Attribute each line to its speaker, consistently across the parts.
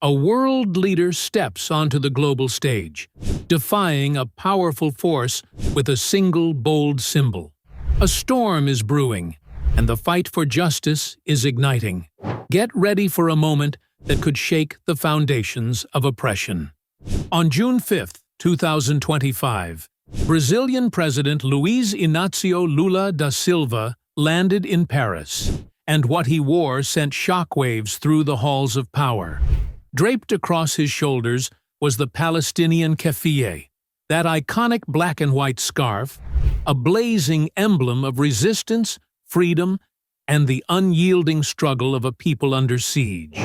Speaker 1: A world leader steps onto the global stage, defying a powerful force with a single bold symbol. A storm is brewing, and the fight for justice is igniting. Get ready for a moment that could shake the foundations of oppression. On June 5, 2025, Brazilian President Luiz Inácio Lula da Silva landed in Paris, and what he wore sent shockwaves through the halls of power. Draped across his shoulders was the Palestinian Keffiyeh, that iconic black and white scarf, a blazing emblem of resistance, freedom, and the unyielding struggle of a people under siege.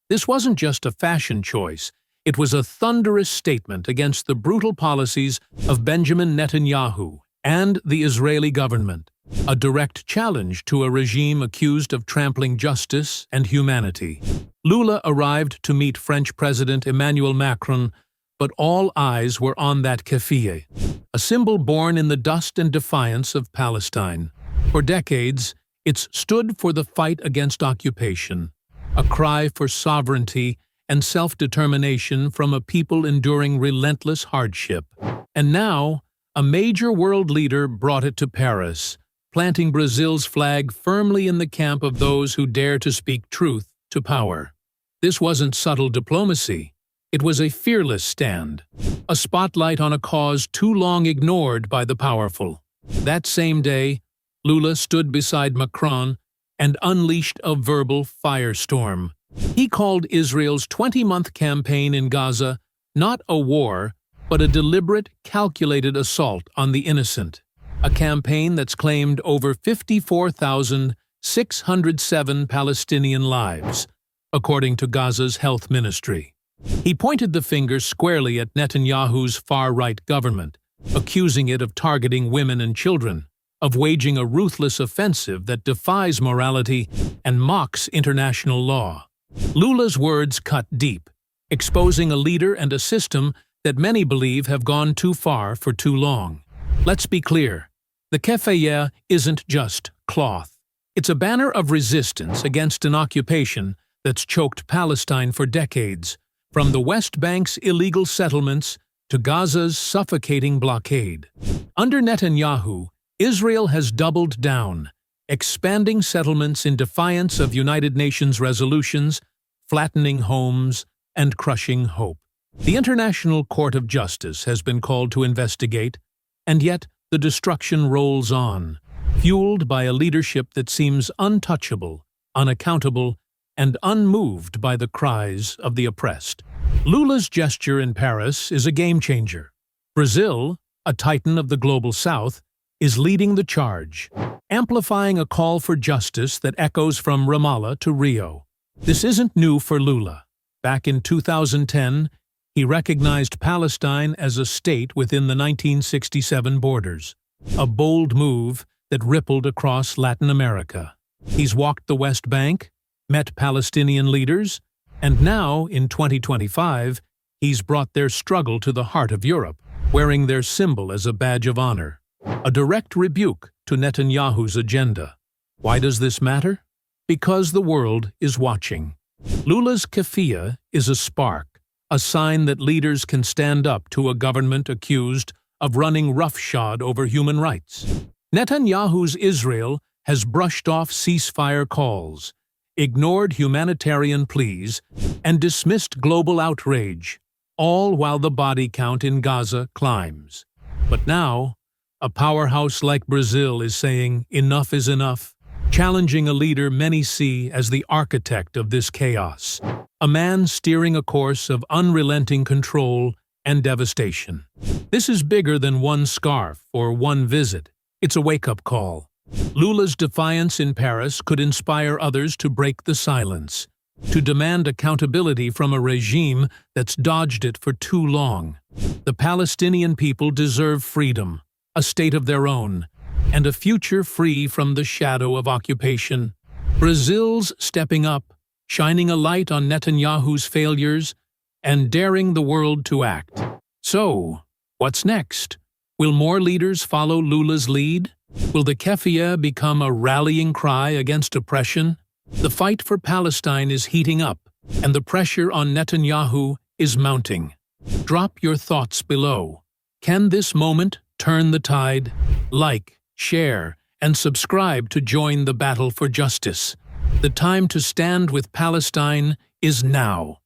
Speaker 1: This wasn't just a fashion choice, it was a thunderous statement against the brutal policies of Benjamin Netanyahu and the Israeli government, a direct challenge to a regime accused of trampling justice and humanity. Lula arrived to meet French President Emmanuel Macron, but all eyes were on that Keffiyeh, a symbol born in the dust and defiance of Palestine. For decades, it's stood for the fight against occupation, a cry for sovereignty and self-determination from a people enduring relentless hardship. And now, a major world leader brought it to Paris, planting Brazil's flag firmly in the camp of those who dare to speak truth to power. This wasn't subtle diplomacy. It was a fearless stand, a spotlight on a cause too long ignored by the powerful. That same day, Lula stood beside Macron and unleashed a verbal firestorm. He called Israel's 20-month campaign in Gaza not a war, but a deliberate, calculated assault on the innocent. A campaign that's claimed over 54,607 Palestinian lives, according to Gaza's health ministry. He pointed the finger squarely at Netanyahu's far-right government, accusing it of targeting women and children, of waging a ruthless offensive that defies morality and mocks international law. Lula's words cut deep, exposing a leader and a system that many believe have gone too far for too long. Let's be clear, the Keffiyeh isn't just cloth. It's a banner of resistance against an occupation that's choked Palestine for decades, from the West Bank's illegal settlements to Gaza's suffocating blockade. Under Netanyahu, Israel has doubled down, expanding settlements in defiance of United Nations resolutions, flattening homes, and crushing hope. The International Court of Justice has been called to investigate, and yet the destruction rolls on, fueled by a leadership that seems untouchable, unaccountable, and unmoved by the cries of the oppressed. Lula's gesture in Paris is a game-changer. Brazil, a titan of the global south, is leading the charge, amplifying a call for justice that echoes from Ramallah to Rio. This isn't new for Lula. Back in 2010, he recognized Palestine as a state within the 1967 borders, a bold move that rippled across Latin America. He's walked the West Bank, met Palestinian leaders, and now, in 2025, he's brought their struggle to the heart of Europe, wearing their symbol as a badge of honor. A direct rebuke to Netanyahu's agenda. Why does this matter? Because the world is watching. Lula's Keffiyeh is a spark, a sign that leaders can stand up to a government accused of running roughshod over human rights. Netanyahu's Israel has brushed off ceasefire calls, ignored humanitarian pleas, and dismissed global outrage, all while the body count in Gaza climbs. But now, a powerhouse like Brazil is saying enough is enough, challenging a leader many see as the architect of this chaos, a man steering a course of unrelenting control and devastation. This is bigger than one scarf or one visit. It's a wake-up call. Lula's defiance in Paris could inspire others to break the silence, to demand accountability from a regime that's dodged it for too long. The Palestinian people deserve freedom, a state of their own, and a future free from the shadow of occupation. Brazil's stepping up, shining a light on Netanyahu's failures, and daring the world to act. So, what's next? Will more leaders follow Lula's lead? Will the Keffiyeh become a rallying cry against oppression? The fight for Palestine is heating up, and the pressure on Netanyahu is mounting. Drop your thoughts below. Can this moment turn the tide? Like, share, and subscribe to join the battle for justice. The time to stand with Palestine is now.